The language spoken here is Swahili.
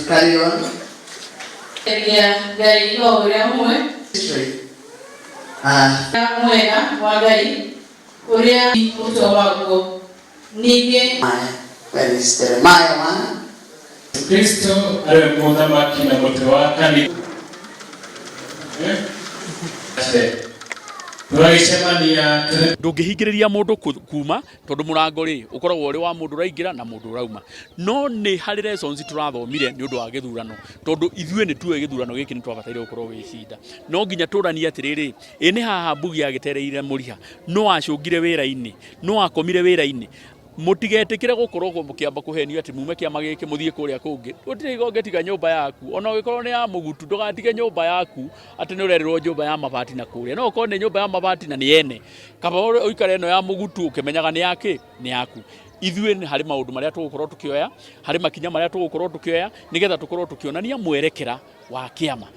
carry on. Gai no ria mwe. Mwega wa Gai. Uria utowago. Nige. Where is Jeremiah man? Kristo ale muthamaki na mutu wa kani. Ndungihingiriria mundu kuma tondu murango ri ukoragwo uri wa mundu raingira na mundu rauma no ni hari lessons turathomire ni undu wa githurano tondu ithue ni tuwe githurano giki ni twabataire gukorwo wishinda no nginya turani atiriri ini haha mbugi agitereire muriha no acungire wira-ini no akomire wira-ini mutigetikire gukorwo mukiamba kuhenio ati mume kiama giki muthie kuria kungi utiri gogetiga nyumba yaku ona ugikorwo ni ya mugutu ndugatige nyumba yaku ati ni urererwo nyumba ya mabati na kuria no ukorwo ni nyumba ya mabati na ni ene kaba uikare no ya mugutu ukimenyaga ni yake ni yaku ithue ni hari maundu maria tugukorwo tukioya hari makinya maria tugukorwo tukioya nigetha tukorwo tukionania mwerekera wa kiama.